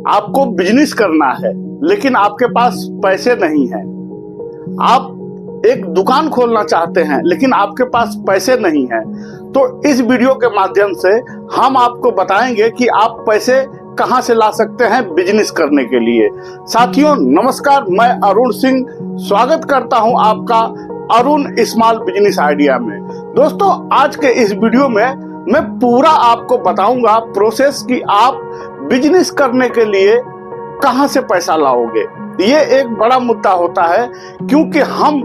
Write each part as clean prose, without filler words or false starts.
आपको बिजनेस करना है लेकिन आपके पास पैसे नहीं है, आप एक दुकान खोलना चाहते हैं लेकिन आपके पास पैसे नहीं है, तो इस वीडियो के माध्यम से हम आपको बताएंगे कि आप पैसे कहां से ला सकते हैं बिजनेस करने के लिए। साथियों नमस्कार, मैं अरुण सिंह स्वागत करता हूं आपका अरुण स्मॉल बिजनेस आइडिया में। दोस्तों आज के इस वीडियो में मैं पूरा आपको बताऊंगा प्रोसेस कि आप बिजनेस करने के लिए कहां से पैसा लाओगे। ये एक बड़ा मुद्दा होता है क्योंकि हम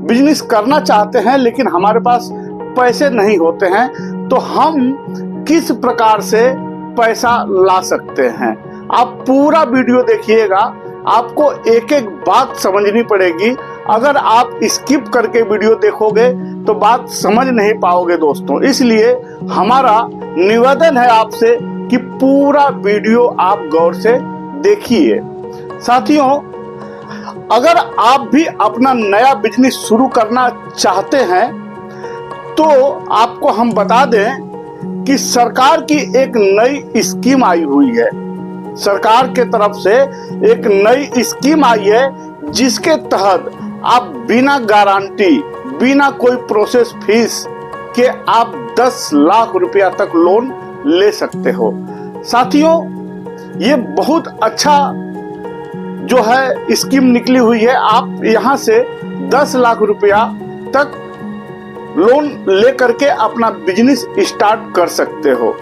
बिजनेस करना चाहते हैं लेकिन हमारे पास पैसे नहीं होते हैं, तो हम किस प्रकार से पैसा ला सकते हैं। आप पूरा वीडियो देखिएगा, आपको एक एक बात समझनी पड़ेगी। अगर आप स्किप करके वीडियो देखोगे तो बात समझ नहीं पाओगे दोस्तों। इसलिए हमारा निवेदन है आपसे कि पूरा वीडियो आप गौर से देखिए। साथियों अगर आप भी अपना नया बिजनेस शुरू करना चाहते हैं तो आपको हम बता दें कि सरकार की एक नई स्कीम आई हुई है। सरकार के तरफ से एक नई स्कीम आई है जिसके तहत आप बिना गारंटी, बिना कोई प्रोसेस फीस के आप 10 लाख रुपया तक लोन ले सकते हो। साथियों ये बहुत अच्छा जो है स्कीम निकली हुई है। आप यहां से 10 लाख रुपया तक लोन लेकर के अपना बिजनेस स्टार्ट कर सकते हो।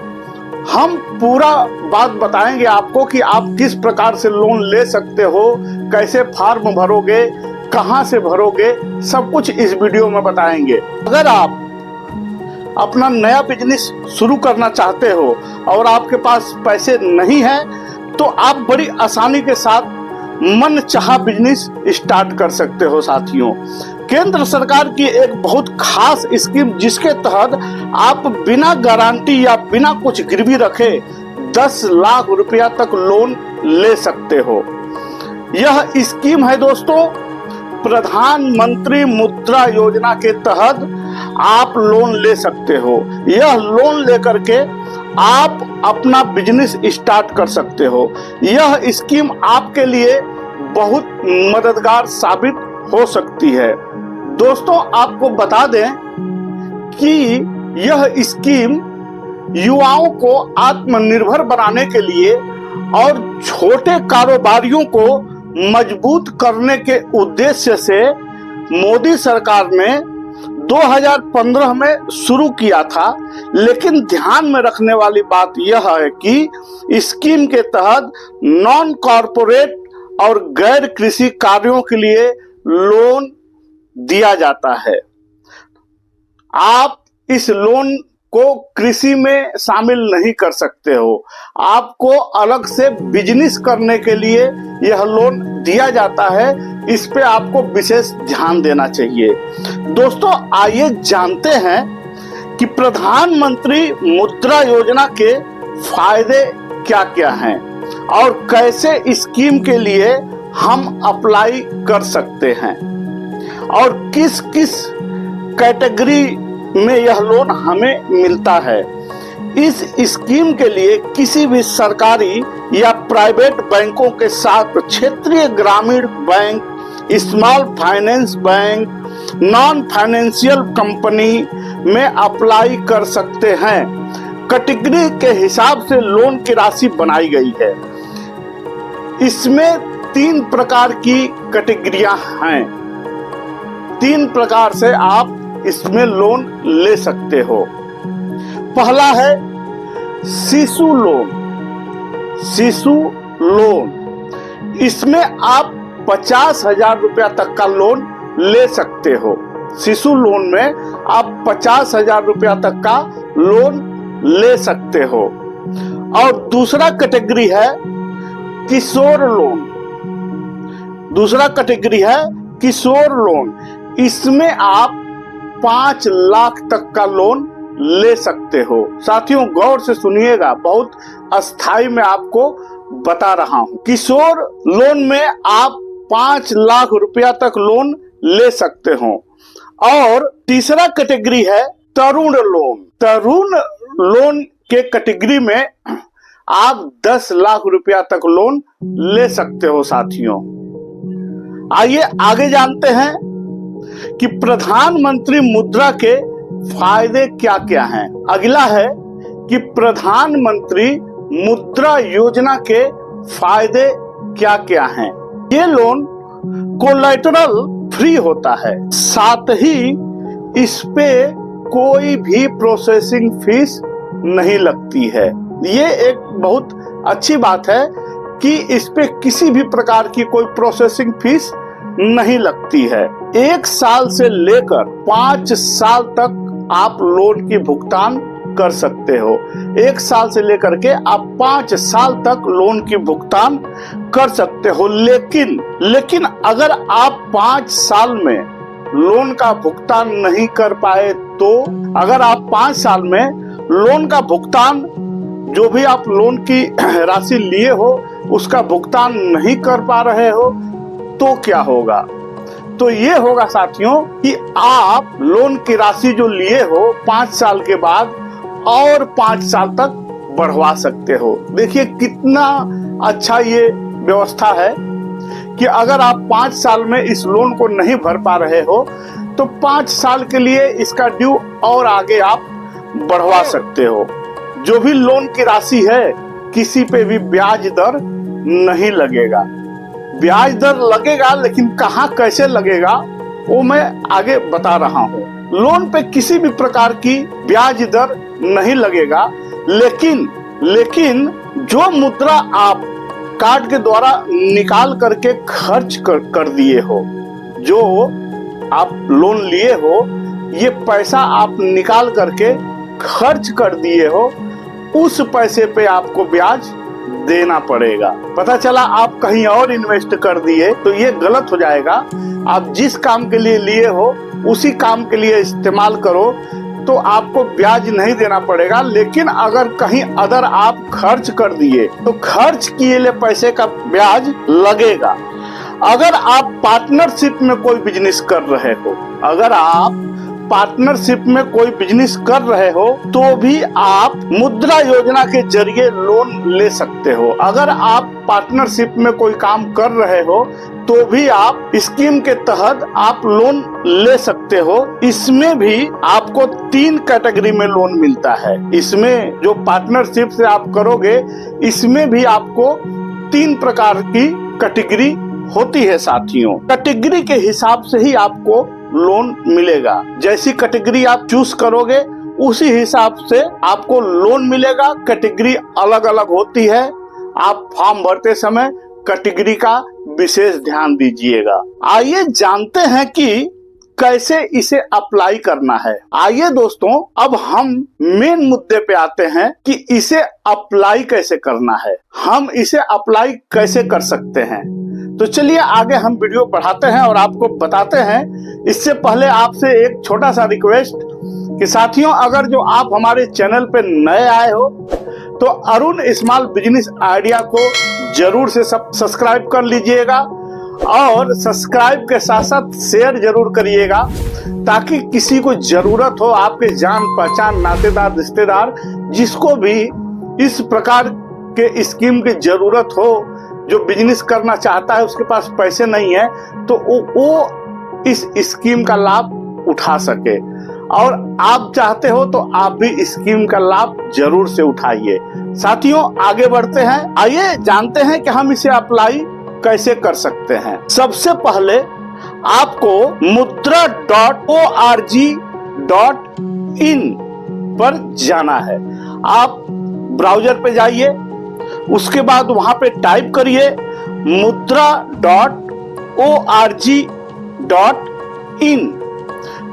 हम पूरा बात बताएंगे आपको कि आप किस प्रकार से लोन ले सकते हो, कैसे फॉर्म भरोगे, कहां से भरोगे, सब कुछ इस वीडियो में बताएंगे। अगर आप अपना नया बिजनेस शुरू करना चाहते हो और आपके पास पैसे नहीं है तो आप बड़ी आसानी के साथ मन चाहा बिजनेस स्टार्ट कर सकते हो। साथियों केंद्र सरकार की एक बहुत खास स्कीम जिसके तहत आप बिना गारंटी या बिना कुछ गिरवी रखे 10 लाख रुपया तक लोन ले सकते हो। यह स्कीम है दोस्तों प्रधानमंत्री मुद्रा योजना के तहत आप लोन ले सकते हो। यह लोन लेकर के आप अपना बिजनेस स्टार्ट कर सकते हो। यह स्कीम आपके लिए बहुत मददगार साबित हो सकती है। दोस्तों आपको बता दें कि यह स्कीम युवाओं को आत्मनिर्भर बनाने के लिए और छोटे कारोबारियों को मजबूत करने के उद्देश्य से मोदी सरकार ने 2015 में शुरू किया था। लेकिन ध्यान में रखने वाली बात यह है कि स्कीम के तहत नॉन कॉर्पोरेट और गैर कृषि कार्यों के लिए लोन दिया जाता है। आप इस लोन को कृषि में शामिल नहीं कर सकते हो। आपको अलग से बिजनेस करने के लिए यह लोन दिया जाता है, इस पे आपको विशेष ध्यान देना चाहिए। दोस्तों आइए जानते हैं कि प्रधानमंत्री मुद्रा योजना के फायदे क्या क्या हैं और कैसे स्कीम के लिए हम अप्लाई कर सकते हैं और किस किस कैटेगरी में यह लोन हमें मिलता है। इस स्कीम के लिए किसी भी सरकारी या प्राइवेट बैंकों के साथ क्षेत्रीय ग्रामीण bank, small finance bank, non financial company में अप्लाई कर सकते हैं। कैटेगरी के हिसाब से लोन की राशि बनाई गई है। इसमें 3 प्रकार की कैटेगरियां हैं। 3 प्रकार से आप इसमें लोन ले सकते हो। पहला है शिशु लोन। शिशु लोन इसमें आप 50,000 रुपया तक का लोन ले सकते हो। शिशु लोन में आप 50,000 रुपया तक का लोन ले सकते हो। और दूसरा कैटेगरी है किशोर लोन। दूसरा कैटेगरी है किशोर लोन। इसमें आप 5 लाख तक का लोन ले सकते हो। साथियों गौर से सुनिएगा, बहुत अस्थाई में आपको बता रहा हूं। किशोर लोन में आप 5 लाख रुपया तक लोन ले सकते हो। और तीसरा कैटेगरी है तरुण लोन। तरुण लोन के कैटेगरी में आप 10 लाख रुपया तक लोन ले सकते हो साथियों। आइए आगे जानते हैं कि प्रधानमंत्री मुद्रा के फायदे क्या क्या हैं। अगला है कि प्रधानमंत्री मुद्रा योजना के फायदे क्या क्या हैं। ये लोन कोलैटरल फ्री होता है, साथ ही इस पे कोई भी प्रोसेसिंग फीस नहीं लगती है। ये एक बहुत अच्छी बात है कि इस पे किसी भी प्रकार की कोई प्रोसेसिंग फीस नहीं लगती है। 1 साल से लेकर 5 साल तक आप लोन की भुगतान कर सकते हो। 1 साल से लेकर के आप 5 साल तक लोन की भुगतान कर सकते हो। लेकिन अगर आप 5 साल में लोन का भुगतान नहीं कर पाए तो, अगर आप 5 साल में लोन का भुगतान, जो भी आप लोन की राशि लिए हो उसका भुगतान नहीं कर पा रहे हो तो क्या होगा? तो ये होगा साथियों कि आप लोन की राशि जो लिए हो 5 साल के बाद और 5 साल तक बढ़वा सकते हो। देखिए कितना अच्छा ये व्यवस्था है कि अगर आप 5 साल में इस लोन को नहीं भर पा रहे हो तो 5 साल के लिए इसका ड्यू और आगे आप बढ़वा सकते हो। जो भी लोन की राशि है किसी पे भी ब्याज दर नहीं लगेगा। ब्याज दर लगेगा लेकिन कहाँ कैसे लगेगा वो मैं आगे बता रहा हूँ। लोन पे किसी भी प्रकार की ब्याज दर नहीं लगेगा, लेकिन जो मुद्रा आप कार्ड के द्वारा निकाल करके खर्च कर दिए हो, जो आप लोन लिए हो, ये पैसा आप निकाल करके खर्च कर दिए हो, उस पैसे पे आपको ब्याज देना पड़ेगा। पता चला आप कहीं और इन्वेस्ट कर दिए तो ये गलत हो जाएगा। आप जिस काम के लिए लिए हो उसी काम के लिए इस्तेमाल करो तो आपको ब्याज नहीं देना पड़ेगा। लेकिन अगर कहीं अदर आप खर्च कर दिए तो खर्च किए ले पैसे का ब्याज लगेगा। अगर आप पार्टनरशिप में कोई बिजनेस कर रहे हो, अगर आप पार्टनरशिप में कोई बिजनेस कर रहे हो तो भी आप मुद्रा योजना के जरिए लोन ले सकते हो। अगर आप पार्टनरशिप में कोई काम कर रहे हो तो भी आप स्कीम के तहत आप लोन ले सकते हो। इसमें भी आपको 3 कैटेगरी में लोन मिलता है। इसमें जो पार्टनरशिप से आप करोगे इसमें भी आपको 3 प्रकार की कैटेगरी होती है साथियों। कैटेगरी के हिसाब से ही आपको लोन मिलेगा। जैसी कैटेगरी आप चूज करोगे उसी हिसाब से आपको लोन मिलेगा। कैटेगरी अलग अलग होती है। आप फॉर्म भरते समय कैटेगरी का विशेष ध्यान दीजिएगा। आइए जानते हैं कि कैसे इसे अप्लाई करना है। आइए दोस्तों अब हम मेन मुद्दे पे आते हैं कि इसे अप्लाई कैसे करना है, हम इसे अप्लाई कैसे कर सकते हैं। तो चलिए आगे हम वीडियो बढ़ाते हैं और आपको बताते हैं। इससे पहले आपसे एक छोटा सा रिक्वेस्ट कि साथियों अगर जो आप हमारे चैनल पे नए आए हो तो अरुण स्मॉल बिजनेस आइडिया को जरूर से सब्सक्राइब कर लीजिएगा और सब्सक्राइब के साथ साथ शेयर जरूर करिएगा ताकि किसी को जरूरत हो, आपके जान पहचान नातेदार रिश्तेदार जिसको भी इस प्रकार के स्कीम की जरूरत हो, जो बिजनेस करना चाहता है उसके पास पैसे नहीं है तो वो इस स्कीम का लाभ उठा सके। और आप चाहते हो तो आप भी स्कीम का लाभ जरूर से उठाइए। साथियों आगे बढ़ते हैं। आइए जानते हैं कि हम इसे अप्लाई कैसे कर सकते हैं। सबसे पहले आपको mudra.org.in पर जाना है। आप ब्राउजर पे जाइए, उसके बाद वहां पे टाइप करिए mudra.org.in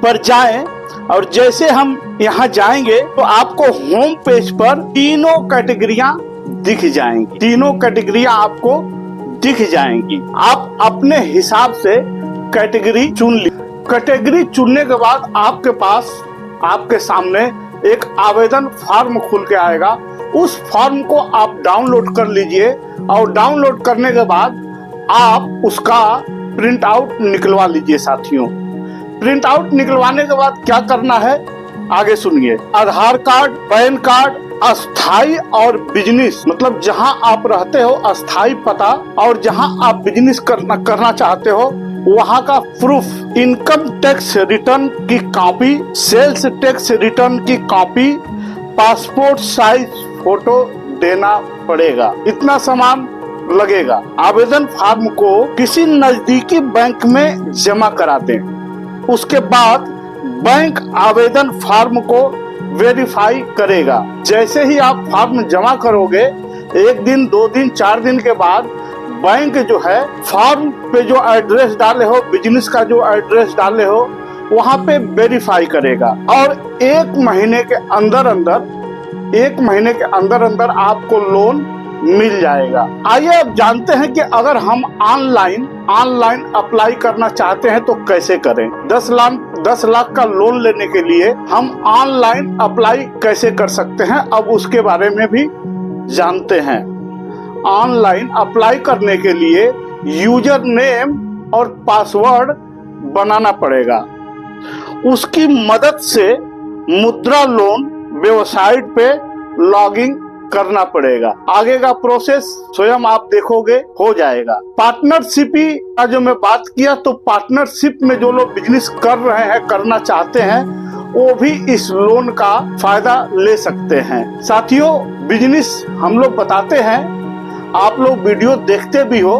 पर जाएं और जैसे हम यहाँ जाएंगे तो आपको होम पेज पर तीनों कैटेगरियां दिख जाएंगी। तीनों कैटेगरियां आपको दिख जाएंगी। आप अपने हिसाब से कैटेगरी चुन लीजिए। कैटेगरी चुनने के बाद आपके पास, आपके सामने एक आवेदन फॉर्म खुल के आएगा। उस फॉर्म को आप डाउनलोड कर लीजिए और डाउनलोड करने के बाद आप उसका प्रिंट आउट निकलवा लीजिए। साथियों प्रिंट आउट निकलवाने के बाद क्या करना है आगे सुनिए। आधार कार्ड, पैन कार्ड अस्थाई और बिजनेस मतलब जहां आप रहते हो अस्थाई पता और जहां आप बिजनेस करना चाहते हो वहां का प्रूफ, इनकम टैक्स रिटर्न की कॉपी, सेल्स टैक्स रिटर्न की कॉपी, पासपोर्ट साइज फोटो देना पड़ेगा। इतना सामान लगेगा। आवेदन फॉर्म को किसी नजदीकी बैंक में जमा करा दें। उसके बाद बैंक आवेदन फॉर्म को वेरीफाई करेगा। जैसे ही आप फॉर्म जमा करोगे 1 दिन 2 दिन 4 दिन के बाद बैंक जो है फॉर्म पे जो एड्रेस डाले हो, बिजनेस का जो एड्रेस डाले हो वहां पे वेरीफाई करेगा और 1 महीने के अंदर आपको लोन मिल जाएगा। आइए अब जानते हैं कि अगर हम ऑनलाइन अप्लाई करना चाहते हैं तो कैसे करें। 10 लाख का लोन लेने के लिए हम ऑनलाइन अप्लाई कैसे कर सकते हैं, अब उसके बारे में भी जानते हैं। ऑनलाइन अप्लाई करने के लिए यूजर नेम और पासवर्ड बनाना पड़ेगा। उसकी मदद से मुद्रा लोन वेबसाइट पे लॉगिन करना पड़ेगा। आगे का प्रोसेस स्वयं आप देखोगे हो जाएगा। पार्टनरशिप का जो मैं बात किया तो पार्टनरशिप में जो लोग बिजनेस कर रहे हैं, करना चाहते हैं, वो भी इस लोन का फायदा ले सकते हैं। साथियों, बिजनेस हम लोग बताते हैं, आप लोग वीडियो देखते भी हो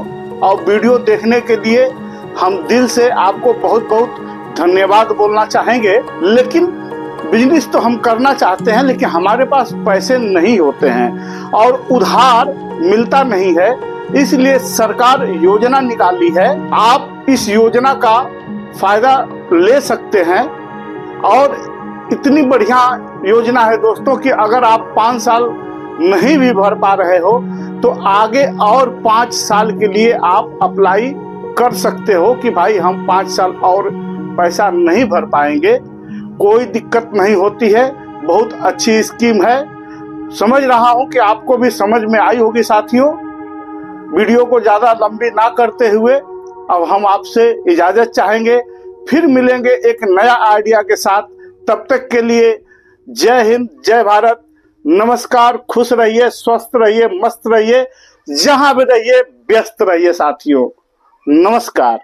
और वीडियो देखने के लिए हम दिल से आपको बहुत बहुत धन्यवाद बोलना चाहेंगे। लेकिन बिजनेस तो हम करना चाहते हैं लेकिन हमारे पास पैसे नहीं होते हैं और उधार मिलता नहीं है, इसलिए सरकार योजना निकाली है। आप इस योजना का फायदा ले सकते हैं और इतनी बढ़िया योजना है दोस्तों कि अगर आप 5 साल नहीं भी भर पा रहे हो तो आगे और 5 साल के लिए आप अप्लाई कर सकते हो कि भाई हम 5 साल और पैसा नहीं भर पाएंगे, कोई दिक्कत नहीं होती है। बहुत अच्छी स्कीम है। समझ रहा हूं कि आपको भी समझ में आई होगी। साथियों, वीडियो को ज्यादा लंबी ना करते हुए अब हम आपसे इजाजत चाहेंगे। फिर मिलेंगे एक नया आइडिया के साथ। तब तक के लिए जय हिंद, जय भारत, नमस्कार। खुश रहिए, स्वस्थ रहिए, मस्त रहिए, जहां भी रहिए व्यस्त रहिए। साथियों नमस्कार।